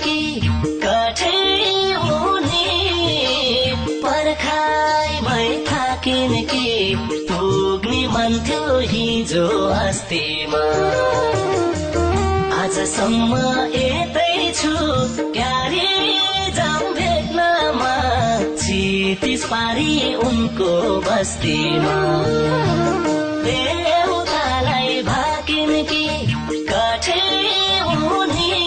कि कठै हुने पर्खाइ भई थाकिन कि पुग्ने मन थियो हिजो अस्तिमा आजसम्म यतै छु क्यारे जाम भेट्नमा क्षितिज पारी उनको बस्तीमा देउतालाई भाकिन कि कठै हुने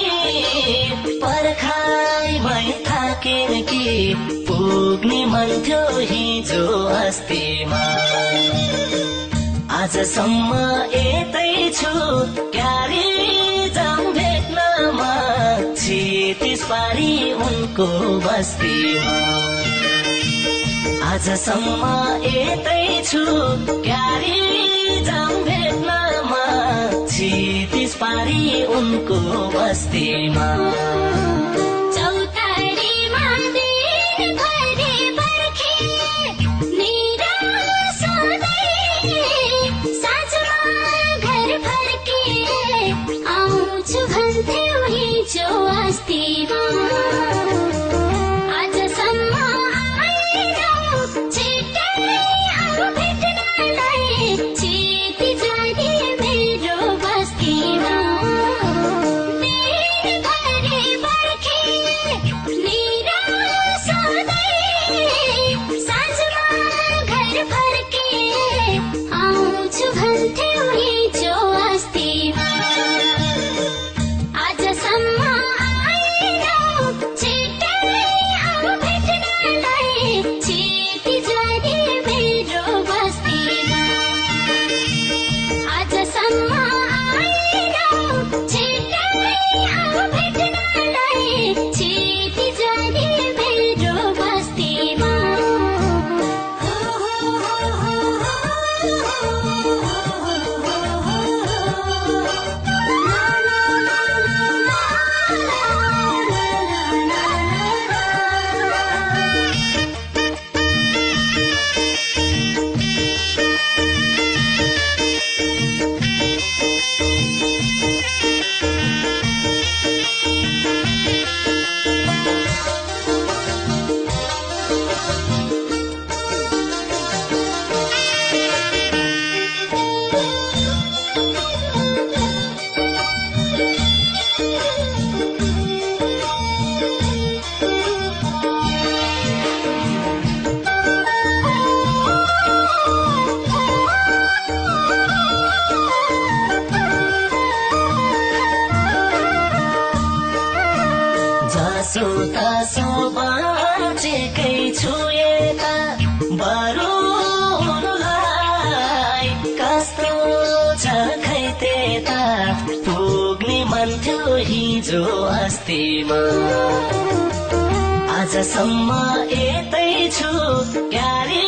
पर्खाइ भई थाकिन कि पुग्ने मन थियो हिजो अस्तिमा आजसम्म यतै छु क्यारे जाम भेट्नमा क्षितिज पारी उनको बस्तीमा आजसम्म यतै छु क्यारे जाम भेट्नमा क्षितिज पारी उनको बस्तीमा जसो बाँचेकै छु यता बरु उनलाई कस्तो छ खै त्यता पुग्ने मन थियो हिजो अस्तिमा आजसम्म यतै छु क्यारे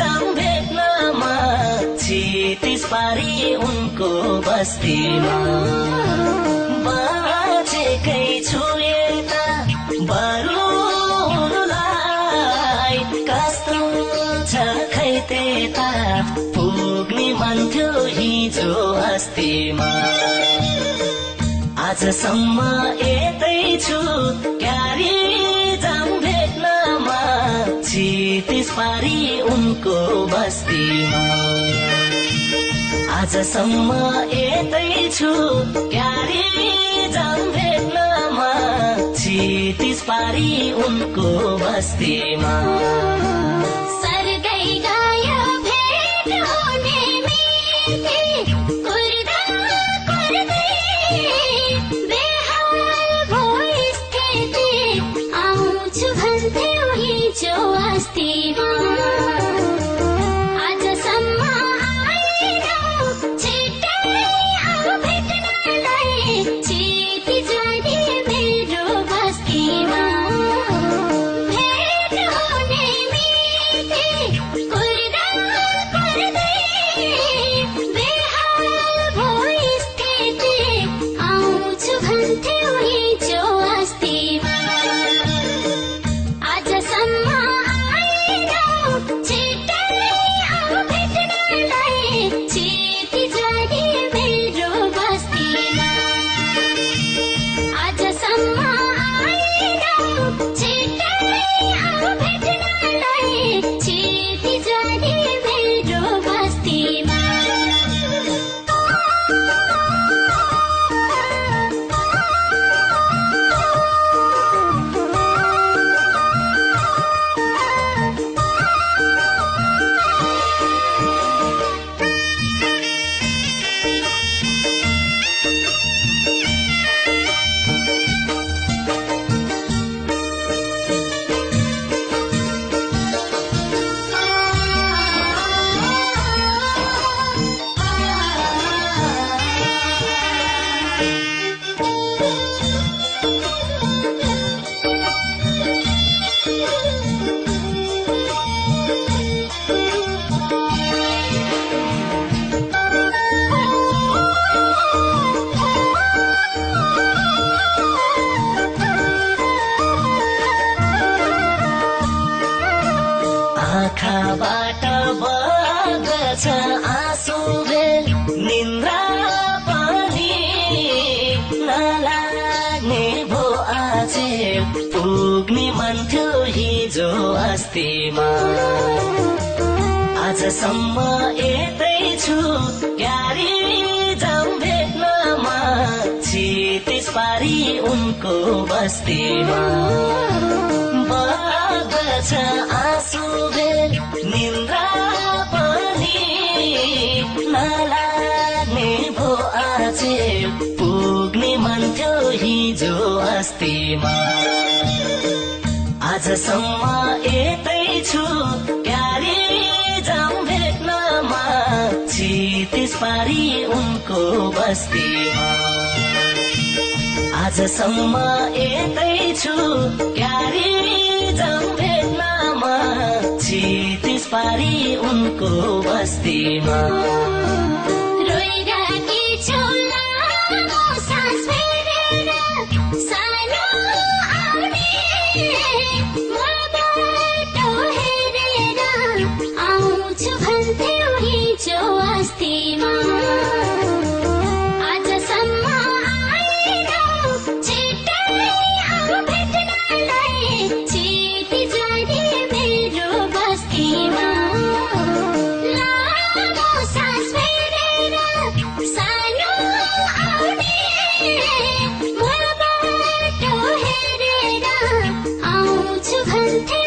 जाम भेट्नमा क्षितिज पारी उनको बस्तीमा बाँचेकै छु बरु उनलाई कस्तो छ खै त्यता पुग्ने मन थियो हिजो अस्तिमा आजसम्म यतै छु क्यारे जाम भेट्नमा क्षितिज पारी उनको बस्तीमा आजसम्म यतै छु क्यारे जाम भेट्नमा क्षितिज पारी उनको बस्तीमा Could बग्दछ आँसु भेल निन्द्रा पनि नलाग्ने भो आज पुग्ने मन थियो हिजो अस्तिमा आजसम्म यतै छु क्यारी जाऊँ भेट्नमा छितिस पारी उनको बस्तीमा बग्दछ आँसु भेल निन्द्रा पनि नलाग्ने भो आज पुग्ने मन थियो हिजो अस्तिमा आजसम्म यतै छु क्यारी जाऊँ भेट्नमा छितिस पारी उनको बस्तीमा आजसम्म यतै छु क्यारी जाऊँ भेट्नमा छितिस पारी उनको बस्तीमा भन्थे